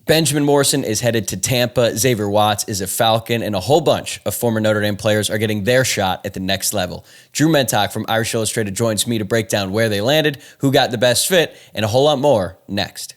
Benjamin Morrison is headed to Tampa, Xavier Watts is a Falcon, and a whole bunch of former Notre Dame players are getting their shot at the next level. Drew Mentock from Irish Illustrated joins me to break down where they landed, who got the best fit, and a whole lot more next.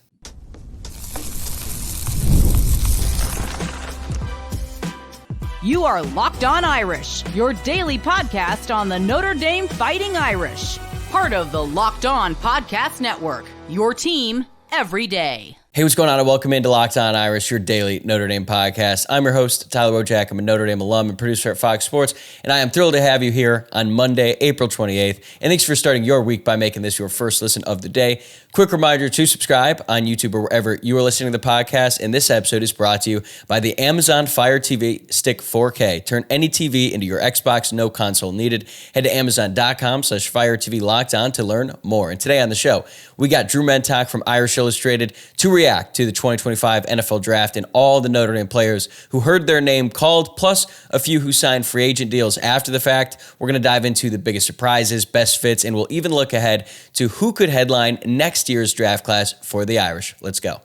You are Locked On Irish, your daily podcast on the Notre Dame Fighting Irish. Part of the Locked On Podcast Network, your team every day. Hey, what's going on? And welcome into Locked On Irish, your daily Notre Dame podcast. I'm your host, Tyler Wojciak. I'm a Notre Dame alum and producer at Fox Sports, and I am thrilled to have you here on Monday, April 28th. And thanks for starting your week by making this your first listen of the day. Quick reminder to subscribe on YouTube or wherever you are listening to the podcast. And this episode is brought to you by the Amazon Fire TV Stick 4K. Turn any TV into your Xbox, no console needed. Head to Amazon.com/Fire TV Locked On to learn more. And today on the show, we got Drew Mentock from Irish Illustrated to react to the 2025 NFL Draft and all the Notre Dame players who heard their name called, plus a few who signed free agent deals after the fact. We're going to dive into the biggest surprises, best fits, and we'll even look ahead to who could headline next year's draft class for the Irish. Let's go.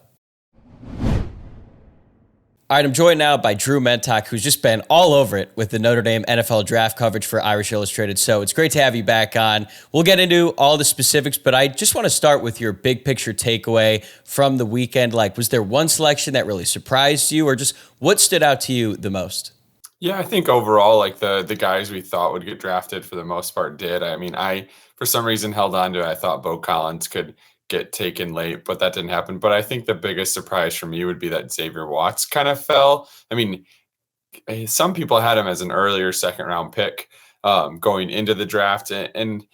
All right, I'm joined now by Drew Mentock, who's just been all over it with the Notre Dame NFL draft coverage for Irish Illustrated. So it's great to have you back on. We'll get into all the specifics, but I just want to start with your big picture takeaway from the weekend. Like, was there one selection that really surprised you, or just what stood out to you the most? Yeah, I think overall, like the guys we thought would get drafted for the most part did. I mean, I, for some reason, held on to it. I thought Beaux could get taken late, but that didn't happen. But I think the biggest surprise for me would be that Xavier Watts kind of fell. I mean, some people had him as an earlier second round pick going into the draft, and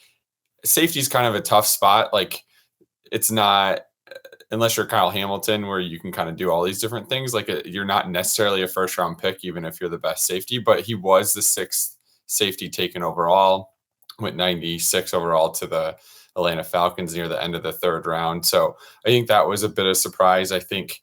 safety is kind of a tough spot. Like, it's not, unless you're Kyle Hamilton, where you can kind of do all these different things. Like, you're not necessarily a first round pick, even if you're the best safety, but he was the sixth safety taken overall, went 96 overall to the Atlanta Falcons near the end of the third round. So I think that was a bit of a surprise. I think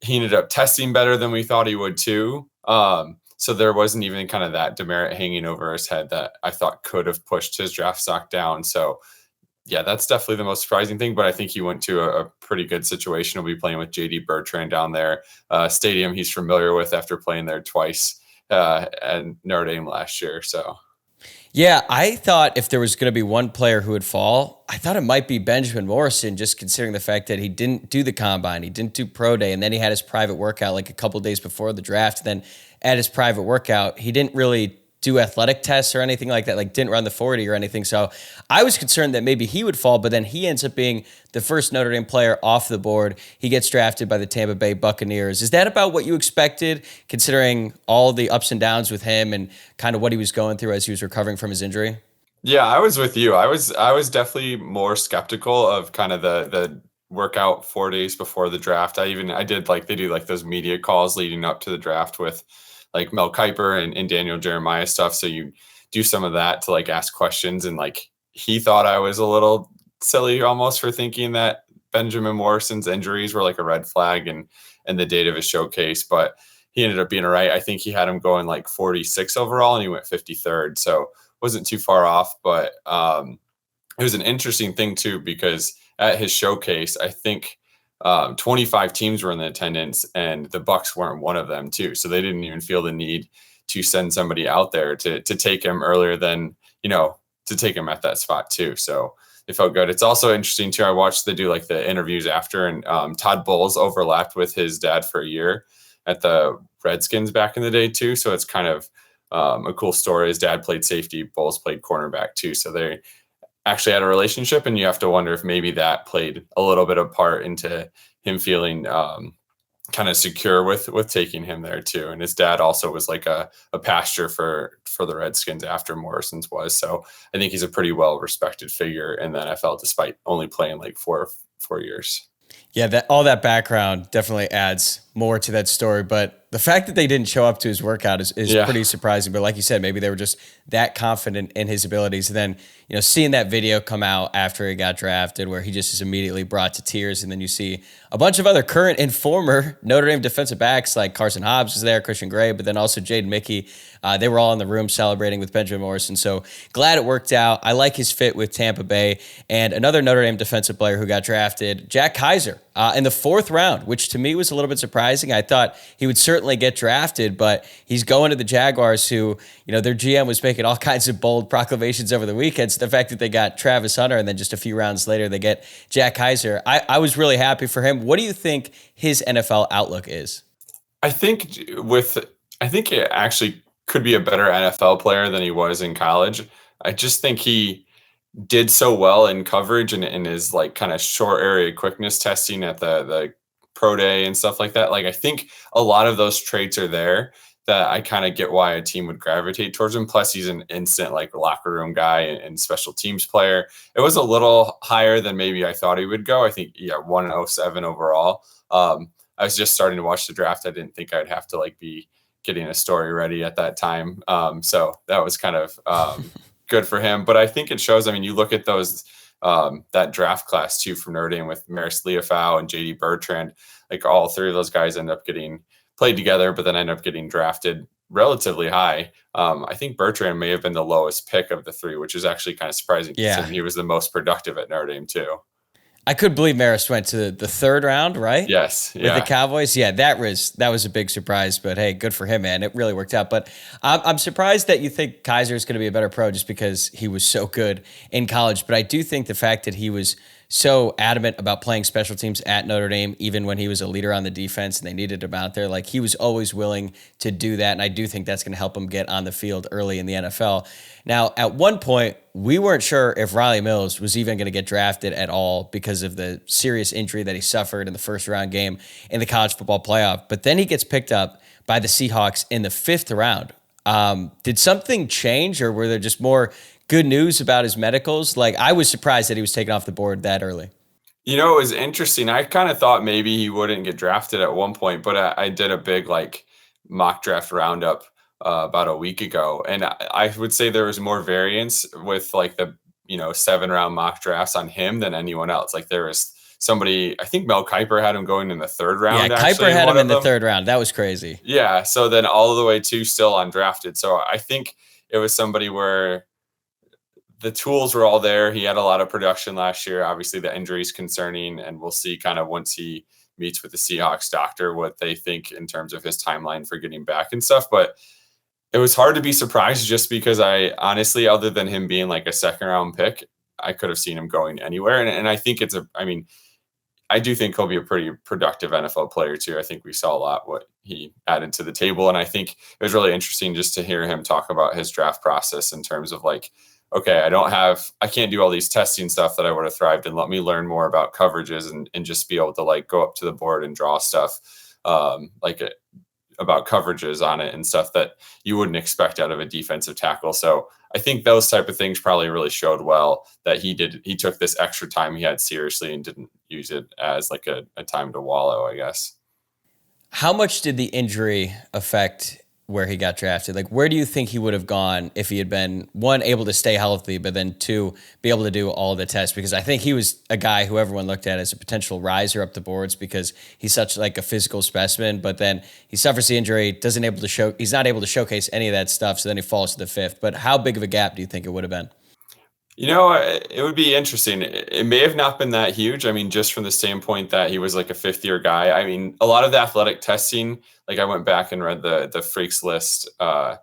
he ended up testing better than we thought he would too. So there wasn't even kind of that demerit hanging over his head that I thought could have pushed his draft stock down. So yeah, that's definitely the most surprising thing, but I think he went to a pretty good situation. He'll be playing with JD Bertrand down there, stadium he's familiar with after playing there twice at Notre Dame last year. So yeah, I thought if there was going to be one player who would fall, I thought it might be Benjamin Morrison, just considering the fact that he didn't do the combine, he didn't do pro day, and then he had his private workout like a couple days before the draft. Then at his private workout, he didn't really do athletic tests or anything like that, like didn't run the 40 or anything. So I was concerned that maybe he would fall, but then he ends up being the first Notre Dame player off the board. He gets drafted by the Tampa Bay Buccaneers. Is that about what you expected, considering all the ups and downs with him and kind of what he was going through as he was recovering from his injury? Yeah, I was with you. I was definitely more skeptical of kind of the workout 4 days before the draft. I did like, they do like those media calls leading up to the draft with like Mel Kiper and Daniel Jeremiah stuff. So you do some of that to like ask questions. And like, he thought I was a little silly almost for thinking that Benjamin Morrison's injuries were like a red flag and the date of his showcase, but he ended up being right. I think he had him going like 46 overall and he went 53rd. So wasn't too far off, but it was an interesting thing too, because at his showcase, I think 25 teams were in the attendance and the Bucs weren't one of them too. So they didn't even feel the need to send somebody out there to take him earlier than, to take him at that spot too. So it felt good. It's also interesting too. I watched they do like the interviews after, and Todd Bowles overlapped with his dad for a year at the Redskins back in the day too. So it's kind of a cool story. His dad played safety, Bowles played cornerback too. So they actually had a relationship, and you have to wonder if maybe that played a little bit of part into him feeling kind of secure with taking him there too. And his dad also was like a pastor for the Redskins after Morrison's was. So I think he's a pretty well respected figure in the NFL, despite only playing like four years. Yeah, all that background definitely adds more to that story. But the fact that they didn't show up to his workout is pretty surprising. But like you said, maybe they were just that confident in his abilities. And then, seeing that video come out after he got drafted where he just is immediately brought to tears. And then you see a bunch of other current and former Notre Dame defensive backs like Carson Hobbs was there, Christian Gray, but then also Jaden Mickey. They were all in the room celebrating with Benjamin Morrison. So glad it worked out. I like his fit with Tampa Bay. And another Notre Dame defensive player who got drafted, Jack Kiser, in the fourth round, which to me was a little bit surprising. I thought he would certainly get drafted, but he's going to the Jaguars, who, their GM was making all kinds of bold proclamations over the weekend. So the fact that they got Travis Hunter and then just a few rounds later they get Jack Kiser, I was really happy for him. What do you think his NFL outlook is? I think he actually could be a better NFL player than he was in college. I just think he did so well in coverage and in his like kind of short area quickness testing at the pro day and stuff like that. Like, I think a lot of those traits are there that I kind of get why a team would gravitate towards him. Plus he's an instant like locker room guy and special teams player. It was a little higher than maybe I thought he would go. I think 107 overall. I was just starting to watch the draft. I didn't think I'd have to like be getting a story ready at that time. So that was kind of good for him. But I think it shows, you look at those, that draft class too from Notre Dame with Maris Leofau and JD Bertrand, like all three of those guys end up getting played together, but then end up getting drafted relatively high. I think Bertrand may have been the lowest pick of the three, which is actually kind of surprising. Yeah. He was the most productive at Notre Dame too. I couldn't believe Maris went to the third round, right? Yes. With the Cowboys. Yeah, that was a big surprise, but hey, good for him, man. It really worked out. But I'm surprised that you think Kiser is going to be a better pro just because he was so good in college. But I do think the fact that he was so adamant about playing special teams at Notre Dame, even when he was a leader on the defense and they needed him out there, like he was always willing to do that. And I do think that's going to help him get on the field early in the NFL. Now, at one point, we weren't sure if Rylie Mills was even going to get drafted at all because of the serious injury that he suffered in the first round game in the college football playoff. But then he gets picked up by the Seahawks in the fifth round. Did something change, or were there just more good news about his medicals? Like, I was surprised that he was taken off the board that early. It was interesting. I kind of thought maybe he wouldn't get drafted at one point, but I did a big like mock draft roundup about a week ago. And I would say there was more variance with like the, 7-round mock drafts on him than anyone else. Like there was somebody, I think Mel Kiper had him going in the third round. Yeah, Kiper had him in the third round. That was crazy. Yeah. So then all the way to still undrafted. So I think it was somebody where the tools were all there. He had a lot of production last year. Obviously the injury is concerning, and we'll see kind of once he meets with the Seahawks doctor what they think in terms of his timeline for getting back and stuff. But it was hard to be surprised just because I honestly, other than him being like a second round pick, I could have seen him going anywhere. And I think I do think he'll be a pretty productive NFL player too. I think we saw a lot what he added to the table. And I think it was really interesting just to hear him talk about his draft process in terms of like, okay, I can't do all these testing stuff that I would have thrived in. Let me learn more about coverages and just be able to like go up to the board and draw stuff about coverages on it and stuff that you wouldn't expect out of a defensive tackle. So I think those type of things probably really showed well that he took this extra time he had seriously and didn't use it as like a time to wallow, I guess. How much did the injury affect where he got drafted? Like, where do you think he would have gone if he had been, one, able to stay healthy, but then two, be able to do all the tests? Because I think he was a guy who everyone looked at as a potential riser up the boards because he's such like a physical specimen, but then he suffers the injury, he's not able to showcase any of that stuff. So then he falls to the fifth. But how big of a gap do you think it would have been? It would be interesting. It may have not been that huge. Just from the standpoint that he was like a fifth-year guy. A lot of the athletic testing, like I went back and read the freaks list a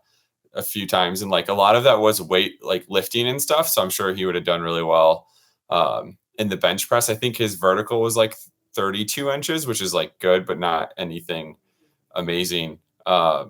few times, and like a lot of that was weight, like lifting and stuff. So I'm sure he would have done really well in the bench press. I think his vertical was like 32 inches, which is like good, but not anything amazing. But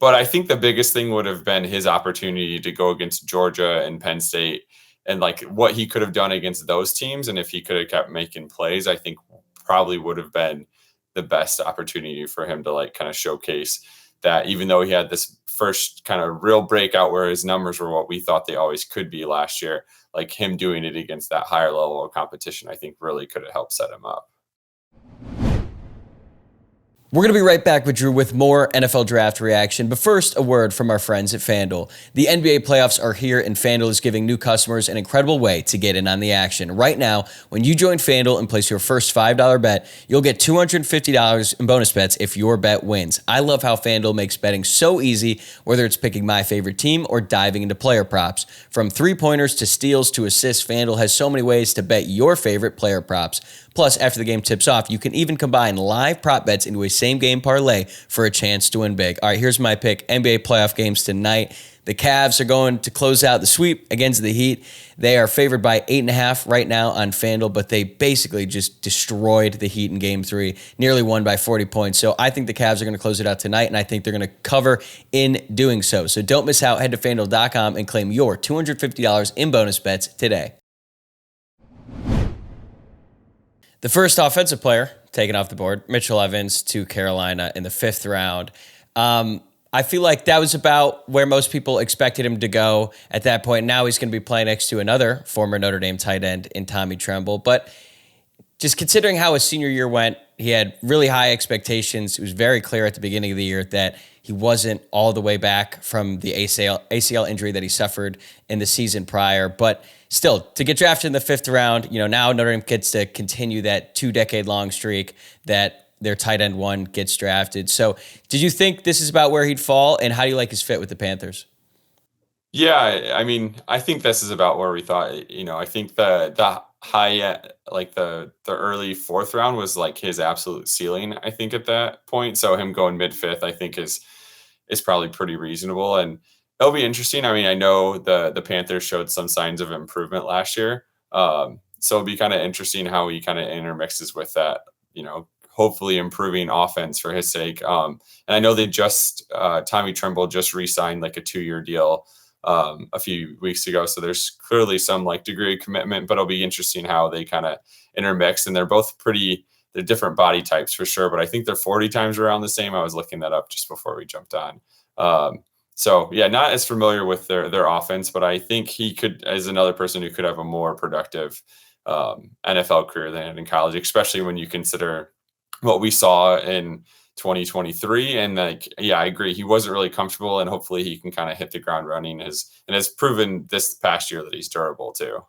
I think the biggest thing would have been his opportunity to go against Georgia and Penn State, and like what he could have done against those teams. And if he could have kept making plays, I think probably would have been the best opportunity for him to like kind of showcase that even though he had this first kind of real breakout where his numbers were what we thought they always could be last year, like him doing it against that higher level of competition, I think really could have helped set him up. We're going to be right back with Drew with more NFL draft reaction. But first, a word from our friends at FanDuel. The NBA playoffs are here, and FanDuel is giving new customers an incredible way to get in on the action. Right now, when you join FanDuel and place your first $5 bet, you'll get $250 in bonus bets if your bet wins. I love how FanDuel makes betting so easy, whether it's picking my favorite team or diving into player props. From three-pointers to steals to assists, FanDuel has so many ways to bet your favorite player props. Plus, after the game tips off, you can even combine live prop bets into a same-game parlay for a chance to win big. All right, here's my pick. NBA playoff games tonight. The Cavs are going to close out the sweep against the Heat. They are favored by 8.5 right now on FanDuel, but they basically just destroyed the Heat in Game 3, nearly won by 40 points. So I think the Cavs are going to close it out tonight, and I think they're going to cover in doing so. So don't miss out. Head to FanDuel.com and claim your $250 in bonus bets today. The first offensive player taken off the board, Mitchell Evans to Carolina in the 5th round. I feel like that was about where most people expected him to go at that point. Now he's going to be playing next to another former Notre Dame tight end in Tommy Tremble. But just considering how his senior year went, he had really high expectations. It was very clear at the beginning of the year that he wasn't all the way back from the ACL injury that he suffered in the season prior. But still, to get drafted in the 5th round, now Notre Dame gets to continue that 2-decade-long streak that their tight end one gets drafted. So did you think this is about where he'd fall, and how do you like his fit with the Panthers? Yeah, I mean, I think this is about where we thought. I think the high, like the early 4th round was like his absolute ceiling, I think, at that point. So him going mid-5th, I think is probably pretty reasonable, and it'll be interesting. I mean, I know the Panthers showed some signs of improvement last year, so it'll be kind of interesting how he kind of intermixes with that. Hopefully improving offense for his sake. And I know they just Tommy Tremble just re-signed like a 2-year deal a few weeks ago. So there's clearly some like degree of commitment, but it'll be interesting how they kind of intermix. And they're both they're different body types for sure, but I think they're 40 times around the same. I was looking that up just before we jumped on. So yeah, not as familiar with their offense, but I think he could, as another person who could have a more productive NFL career than in college, especially when you consider what we saw in 2023. And I agree. He wasn't really comfortable, and hopefully he can kind of hit the ground running and has proven this past year that he's durable too.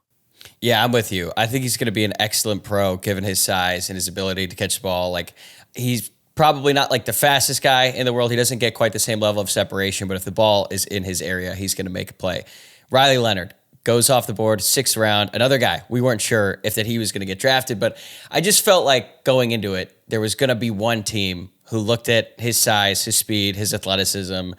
Yeah, I'm with you. I think he's going to be an excellent pro given his size and his ability to catch the ball. Like, he's probably not like the fastest guy in the world. He doesn't get quite the same level of separation, but if the ball is in his area, he's going to make a play. Rylie Leonard goes off the board, 6th round. Another guy, we weren't sure if that he was going to get drafted, but I just felt like going into it, there was going to be one team who looked at his size, his speed, his athleticism.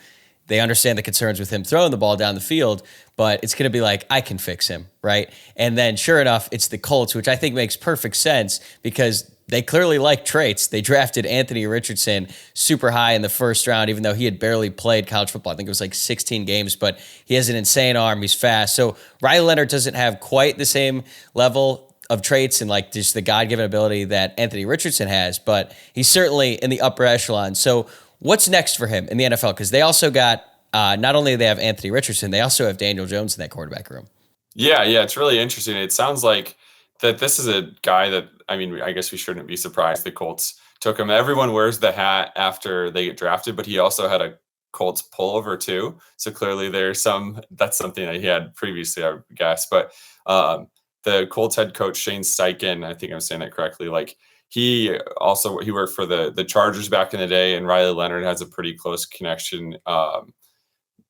They understand the concerns with him throwing the ball down the field, but it's going to be like, I can fix him, right? And then sure enough, it's the Colts, which I think makes perfect sense because they clearly like traits. They drafted Anthony Richardson super high in the 1st round, even though he had barely played college football. I think it was like 16 games, but he has an insane arm. He's fast. So Rylie Leonard doesn't have quite the same level of traits and like just the God-given ability that Anthony Richardson has, but he's certainly in the upper echelon. So what's next for him in the NFL? Because they also got, not only do they have Anthony Richardson, they also have Daniel Jones in that quarterback room. Yeah, it's really interesting. It sounds like that this is a guy that, I mean, I guess we shouldn't be surprised the Colts took him. Everyone wears the hat after they get drafted, but he also had a Colts pullover too. So clearly that's something that he had previously, I guess. But the Colts head coach, Shane Steichen, I think I'm saying that correctly, like he worked for the Chargers back in the day, and Rylie Leonard has a pretty close connection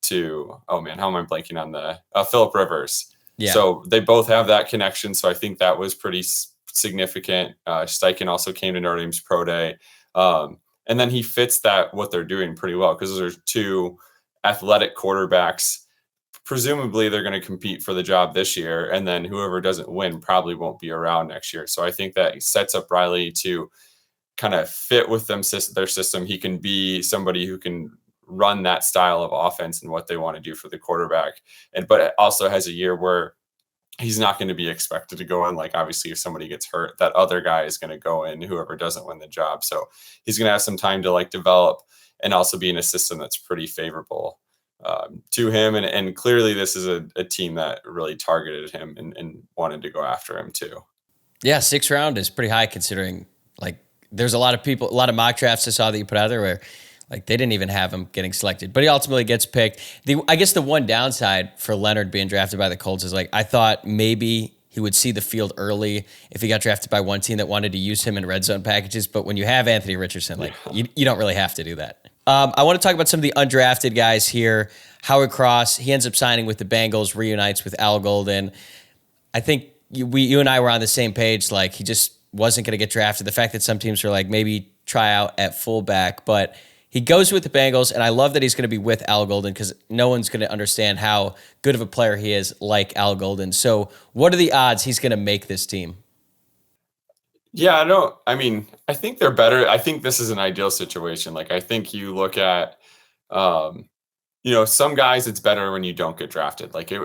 to, oh man, how am I blanking on the Phillip Rivers? Yeah. So they both have that connection. So I think that was pretty significant. Steichen also came to Notre Dame's pro day. And then he fits what they're doing pretty well because those are two athletic quarterbacks. Presumably they're going to compete for the job this year. And then whoever doesn't win probably won't be around next year. So I think that sets up Rylie to kind of fit with their system. He can be somebody who can run that style of offense and what they want to do for the quarterback. But it also has a year where he's not going to be expected to go in. Like, obviously, if somebody gets hurt, that other guy is going to go in, whoever doesn't win the job. So he's going to have some time to like develop and also be in a system that's pretty favorable to him. And clearly this is a team that really targeted him and wanted to go after him too. Yeah, 6th round is pretty high considering like there's a lot of mock drafts I saw that you put out there where like they didn't even have him getting selected, but he ultimately gets picked. I guess the one downside for Leonard being drafted by the Colts is like I thought maybe he would see the field early if he got drafted by one team that wanted to use him in red zone packages. But when you have Anthony Richardson, like you don't really have to do that. I want to talk about some of the undrafted guys here. Howard Cross, he ends up signing with the Bengals, reunites with Al Golden. I think you and I were on the same page. Like he just wasn't going to get drafted. The fact that some teams are like maybe try out at fullback, but he goes with the Bengals, and I love that he's going to be with Al Golden because no one's going to understand how good of a player he is like Al Golden. So what are the odds he's going to make this team? Yeah, I think they're better. I think this is an ideal situation. Like, I think you look at, some guys, it's better when you don't get drafted. Like, it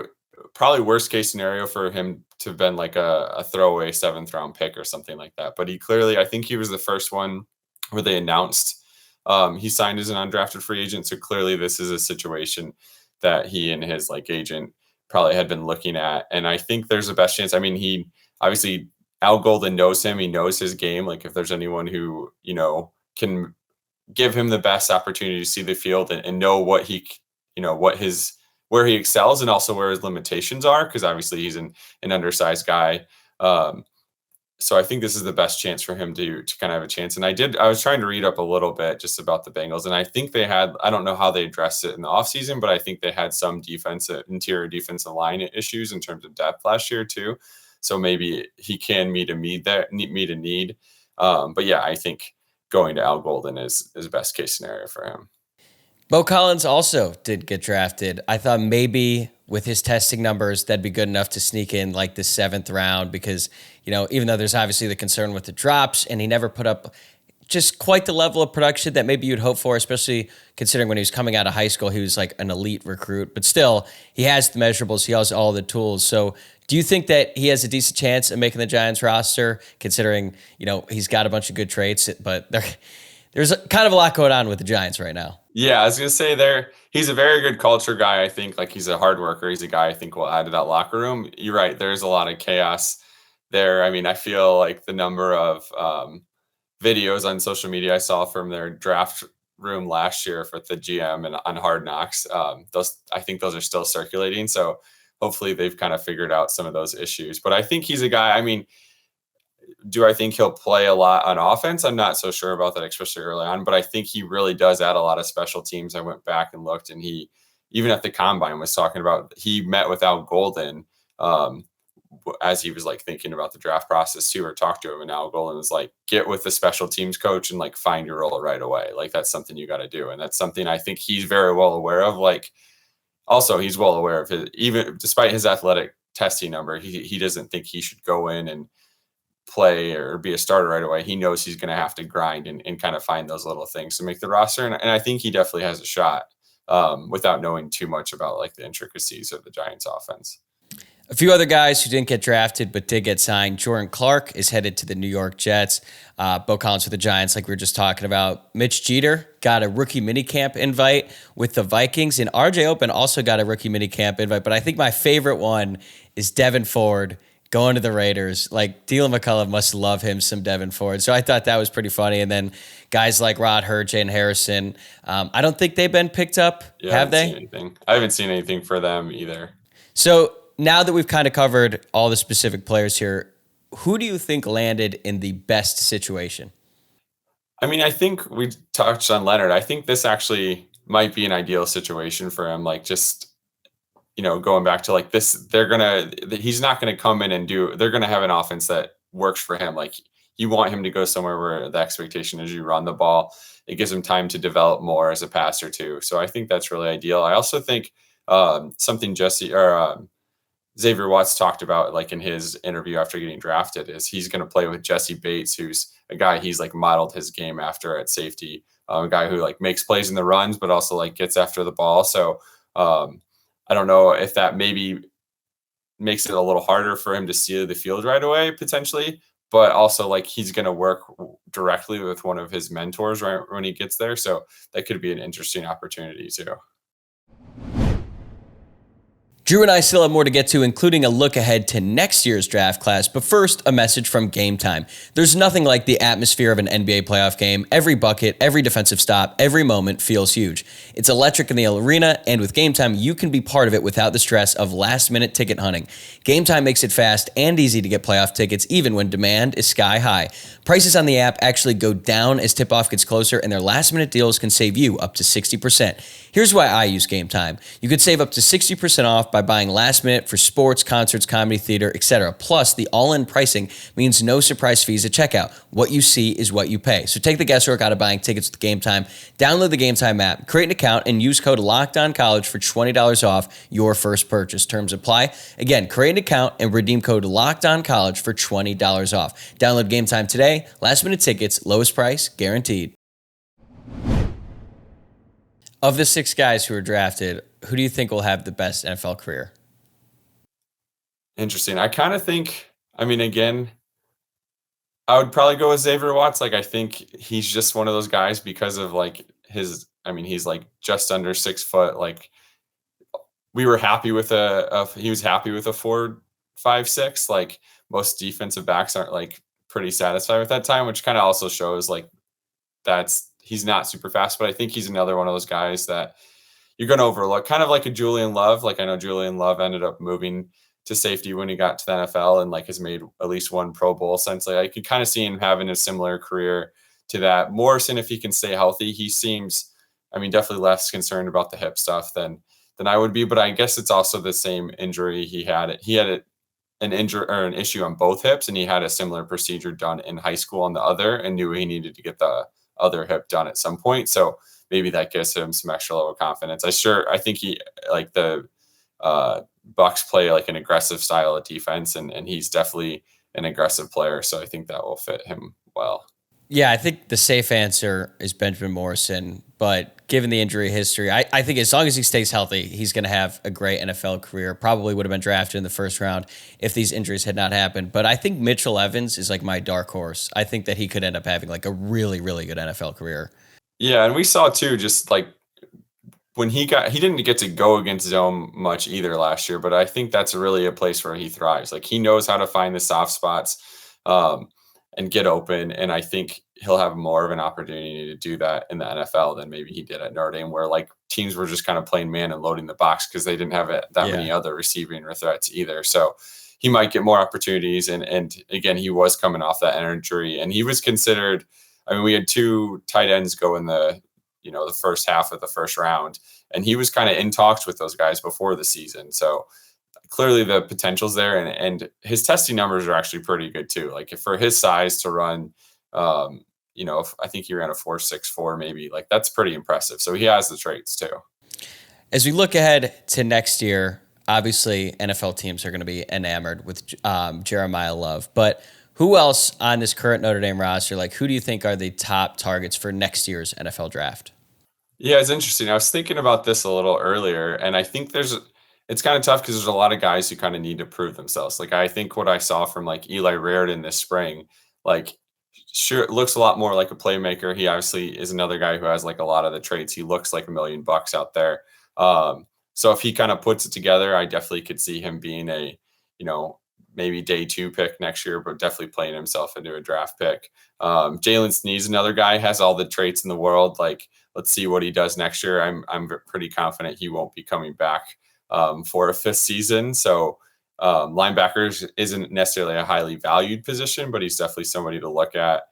probably worst case scenario for him to have been like a throwaway 7th round pick or something like that. But I think he was the first one where they announced he signed as an undrafted free agent. So clearly this is a situation that he and his like agent probably had been looking at. And I think there's the best chance. I mean, he obviously Al Golden knows him. He knows his game. Like if there's anyone who, can give him the best opportunity to see the field and know what he, where he excels and also where his limitations are. Cause obviously he's an undersized guy. So I think this is the best chance for him to kind of have a chance. And I was trying to read up a little bit just about the Bengals. And I think I don't know how they addressed it in the offseason, but I think they had some interior defensive line issues in terms of depth last year too. So maybe he can meet a need. But yeah, I think going to Al Golden is best case scenario for him. Beaux Collins also did get drafted. I thought maybe with his testing numbers, that'd be good enough to sneak in like the 7th round because, even though there's obviously the concern with the drops and he never put up just quite the level of production that maybe you'd hope for, especially considering when he was coming out of high school, he was like an elite recruit, but still he has the measurables. He has all the tools. So do you think that he has a decent chance of making the Giants roster considering, he's got a bunch of good traits, but there's kind of a lot going on with the Giants right now. Yeah, I was going to say he's a very good culture guy. I think like he's a hard worker. He's a guy I think will add to that locker room. You're right. There's a lot of chaos there. I mean, I feel like the number of videos on social media I saw from their draft room last year for the GM and on Hard Knocks, I think those are still circulating. So hopefully they've kind of figured out some of those issues. But I think he's a guy, I mean, do I think he'll play a lot on offense? I'm not so sure about that, especially early on, but I think he really does add a lot of special teams. I went back and looked, and he, even at the combine, was talking about, he met with Al Golden as he was like thinking about the draft process too, or talked to him, and Al Golden was like, get with the special teams coach and like find your role right away. Like that's something you got to do. And that's something I think he's very well aware of. Like also he's well aware of his, even despite his athletic testing number, he doesn't think he should go in and play or be a starter right away. He knows he's going to have to grind and kind of find those little things to make the roster. And I think he definitely has a shot without knowing too much about like the intricacies of the Giants offense. A few other guys who didn't get drafted but did get signed. Jordan Clark is headed to the New York Jets. Beaux Collins with the Giants, like we were just talking about. Mitch Jeter got a rookie minicamp invite with the Vikings, and RJ Open also got a rookie minicamp invite. But I think my favorite one is Devin Ford going to the Raiders. Like, Dylan McCullough must love him some Devin Ford. So I thought that was pretty funny. And then guys like Rod Hurt, Jane Harrison, I don't think they've been picked up, have they? I haven't seen anything for them either. So now that we've kind of covered all the specific players here, who do you think landed in the best situation? I mean, I think we touched on Leonard. I think this actually might be an ideal situation for him. Like, just, going back to like this, he's not going to come in and they're going to have an offense that works for him. Like, you want him to go somewhere where the expectation is you run the ball. It gives him time to develop more as a passer too. So I think that's really ideal. I also think something Xavier Watts talked about, like in his interview after getting drafted, is he's going to play with Jesse Bates, who's a guy he's like modeled his game after at safety, a guy who like makes plays in the runs, but also like gets after the ball. So I don't know if that maybe makes it a little harder for him to see the field right away, potentially, but also like he's going to work directly with one of his mentors right when he gets there. So that could be an interesting opportunity too. Drew and I still have more to get to, including a look ahead to next year's draft class. But first, a message from Gametime. There's nothing like the atmosphere of an NBA playoff game. Every bucket, every defensive stop, every moment feels huge. It's electric in the arena, and with Gametime, you can be part of it without the stress of last-minute ticket hunting. Gametime makes it fast and easy to get playoff tickets, even when demand is sky high. Prices on the app actually go down as tip-off gets closer, and their last-minute deals can save you up to 60%. Here's why I use Gametime. You could save up to 60% off by buying last minute for sports, concerts, comedy, theater, etc. Plus, the all-in pricing means no surprise fees at checkout. What you see is what you pay. So take the guesswork out of buying tickets with Gametime. Download the Gametime app, create an account, and use code LOCKEDONCollege for $20 off your first purchase. Terms apply. Again, create an account and redeem code LOCKEDONCollege for $20 off. Download Gametime today. Last-minute tickets, lowest price, guaranteed. Of the 6 guys who were drafted, who do you think will have the best NFL career? Interesting. I kind of think, again, I would probably go with Xavier Watts. I think he's just one of those guys because of he's just under 6 foot. We were happy with he was happy with a 4.56. Most defensive backs aren't pretty satisfied with that time, which kind of also shows he's not super fast, but I think he's another one of those guys that you're going to overlook, kind of like a Julian Love. I know Julian Love ended up moving to safety when he got to the NFL and has made at least one Pro Bowl since. I could kind of see him having a similar career to that. Morrison, if he can stay healthy, he seems, definitely less concerned about the hip stuff than I would be. But I guess it's also the same injury he had. He had an injury or an issue on both hips, and he had a similar procedure done in high school on the other, and knew he needed to get the other hip done at some point. So maybe that gives him some extra level of confidence. I think he the Bucks play an aggressive style of defense, and he's definitely an aggressive player. So I think that will fit him well. Yeah, I think the safe answer is Benjamin Morrison, but given the injury history, I think as long as he stays healthy, he's going to have a great NFL career. Probably would have been drafted in the first round if these injuries had not happened. But I think Mitchell Evans is my dark horse. I think that he could end up having a really, really good NFL career. Yeah, and we saw too, just when he didn't get to go against zone much either last year, but I think that's really a place where he thrives. He knows how to find the soft spots and get open, and I think he'll have more of an opportunity to do that in the NFL than maybe he did at Notre Dame, where teams were just kind of playing man and loading the box because they didn't have many other receiving or threats either. So he might get more opportunities, and again, he was coming off that injury, and he was considered. We had 2 tight ends go in the first half of the first round, and he was kind of in talks with those guys before the season. So clearly the potential's there, and his testing numbers are actually pretty good too. For his size to run, I think he ran a 4.64 maybe, that's pretty impressive. So he has the traits too. As we look ahead to next year, obviously NFL teams are going to be enamored with Jeremiah Love, but who else on this current Notre Dame roster, who do you think are the top targets for next year's NFL draft? Yeah, it's interesting. I was thinking about this a little earlier, and I think it's kind of tough because there's a lot of guys who kind of need to prove themselves. I think what I saw from Eli Raridon this spring, sure, it looks a lot more like a playmaker. He obviously is another guy who has a lot of the traits. He looks like $1 million out there. So if he kind of puts it together, I definitely could see him being a, maybe day 2 pick next year, but definitely playing himself into a draft pick. Jalen Sneed's another guy, has all the traits in the world. Let's see what he does next year. I'm pretty confident he won't be coming back for a 5th season. So linebackers isn't necessarily a highly valued position, but he's definitely somebody to look at.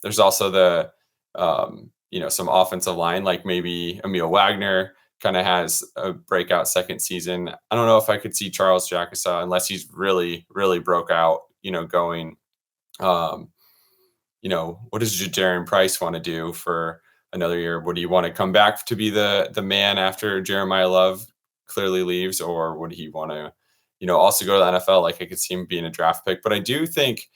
There's also the, some offensive line, maybe Emil Wagner kind of has a breakout second season. I don't know if I could see Charles Jacquesson unless he's really, really broke out, going, what does Jadarian Price want to do for another year? Would he want to come back to be the man after Jeremiah Love clearly leaves, or would he want to, also go to the NFL? I could see him being a draft pick, but I do think,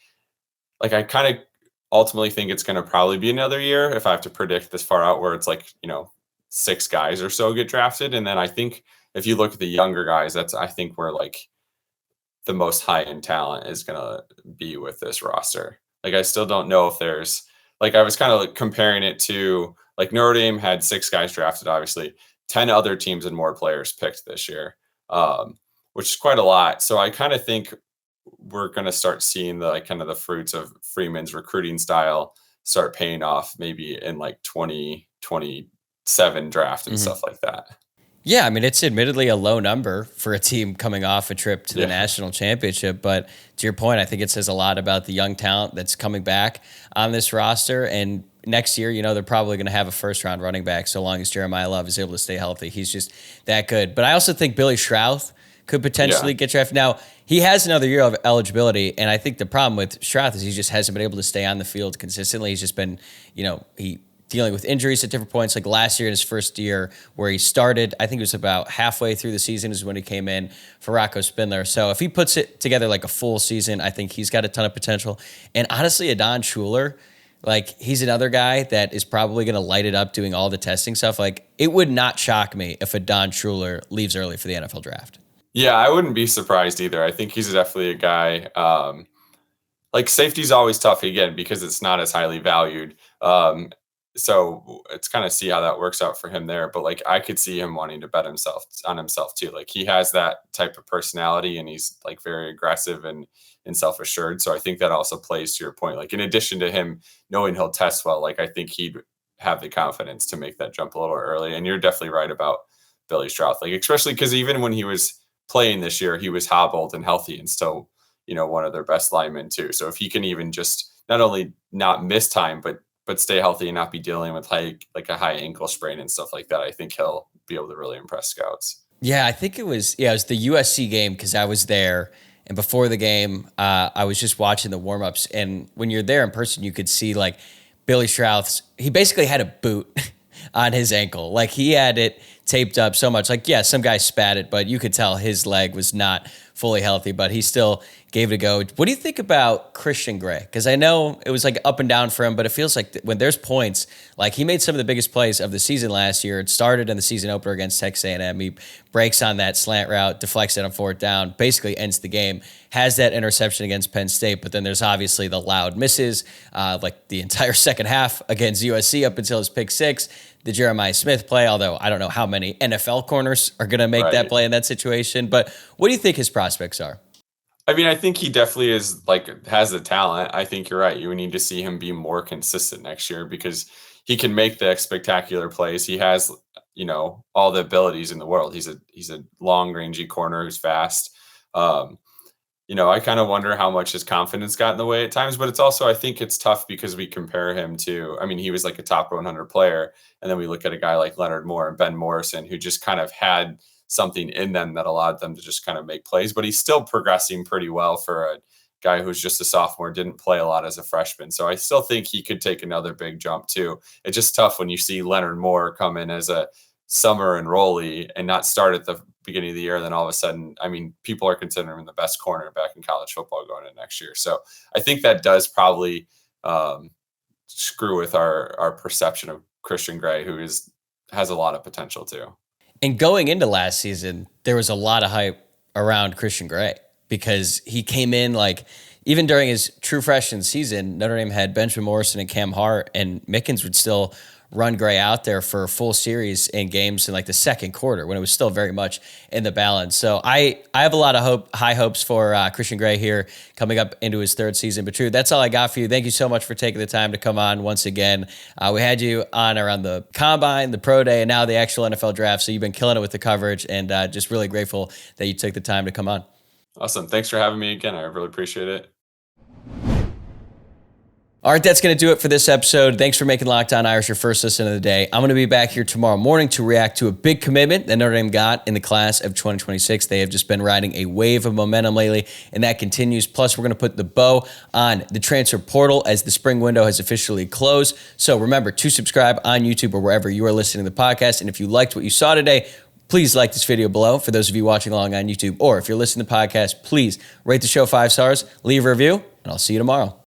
I kind of ultimately think it's going to probably be another year if I have to predict this far out, where it's 6 guys or so get drafted. And then I think if you look at the younger guys, that's, I think, where the most high end talent is going to be with this roster. I still don't know if there's, I was kind of comparing it to Notre Dame had 6 guys drafted, obviously 10 other teams and more players picked this year. which is quite a lot. So I kind of think we're going to start seeing the like kind of the fruits of Freeman's recruiting style start paying off maybe in like 2027 draft and stuff like that. Yeah, I mean, it's admittedly a low number for a team coming off a trip to the national championship. But to your point, I think it says a lot about the young talent that's coming back on this roster. And next year, they're probably going to have a first-round running back so long as Jeremiah Love is able to stay healthy. He's just that good. But I also think Billy Strouth could potentially get drafted. Now, he has another year of eligibility, and I think the problem with Strouth is he just hasn't been able to stay on the field consistently. He's just been, dealing with injuries at different points. Like last year in his first year where he started, I think it was about halfway through the season is when he came in for Rocco Spindler. So if he puts it together like a full season, I think he's got a ton of potential. And honestly, Adon Schuler, like he's another guy that is probably going to light it up doing all the testing stuff. Like it would not shock me if Adon Schuler leaves early for the NFL draft. Yeah, I wouldn't be surprised either. I think he's definitely a guy. Like safety's always tough again because it's not as highly valued. So it's kind of see how that works out for him there. But like I could see him wanting to bet on himself too. Like he has that type of personality and he's like very aggressive and self-assured. So I think that also plays to your point. Like in addition to him knowing he'll test well, like I think he'd have the confidence to make that jump a little early. And you're definitely right about Billy Strouth. Like especially because even when he was playing this year, he was hobbled and healthy and still, one of their best linemen too. So if he can even just not only not miss time, but stay healthy and not be dealing with like a high ankle sprain and stuff like that, I think he'll be able to really impress scouts. Yeah, I think it was the USC game because I was there. And before the game, I was just watching the warmups. And when you're there in person, you could see like Billy Strouth's, he basically had a boot on his ankle. Like he had it taped up so much. Like, yeah, some guy spat it, but you could tell his leg was not fully healthy, but he still gave it a go. What do you think about Christian Gray? Because I know it was like up and down for him, but it feels like when there's points, like he made some of the biggest plays of the season last year. It started in the season opener against Texas A&M. He breaks on that slant route, deflects it on fourth down, basically ends the game, has that interception against Penn State, but then there's obviously the loud misses, like the entire second half against USC up until his pick six, the Jeremiah Smith play, although I don't know how many NFL corners are going to make that play in that situation. But what do you think his prospects are? I mean, I think he definitely is has the talent. I think you're right. You need to see him be more consistent next year because he can make the spectacular plays. He has, all the abilities in the world. He's a long rangey corner who's fast. I kind of wonder how much his confidence got in the way at times, but it's also, I think it's tough because we compare him to, he was like a top 100 player. And then we look at a guy like Leonard Moore and Ben Morrison, who just kind of had something in them that allowed them to just kind of make plays, but he's still progressing pretty well for a guy who's just a sophomore, didn't play a lot as a freshman. So I still think he could take another big jump too. It's just tough when you see Leonard Moore come in as a summer enrollee and not start at the beginning of the year. Then all of a sudden, people are considering him the best cornerback in college football going into next year. So I think that does probably screw with our perception of Christian Gray, who has a lot of potential too. And going into last season, there was a lot of hype around Christian Gray because he came in even during his true freshman season, Notre Dame had Benjamin Morrison and Cam Hart, and Mickens would still run Gray out there for a full series in games in the second quarter when it was still very much in the balance. So I have a lot of high hopes for Christian Gray here coming up into his third season. But Drew, that's all I got for you. Thank you so much for taking the time to come on once again. We had you on around the Combine, the Pro Day, and now the actual NFL Draft. So you've been killing it with the coverage, and just really grateful that you took the time to come on. Awesome. Thanks for having me again. I really appreciate it. All right, that's going to do it for this episode. Thanks for making Locked On Irish your first listen of the day. I'm going to be back here tomorrow morning to react to a big commitment that Notre Dame got in the class of 2026. They have just been riding a wave of momentum lately, and that continues. Plus, we're going to put the bow on the transfer portal as the spring window has officially closed. So remember to subscribe on YouTube or wherever you are listening to the podcast. And if you liked what you saw today, please like this video below for those of you watching along on YouTube. Or if you're listening to the podcast, please rate the show 5 stars, leave a review, and I'll see you tomorrow.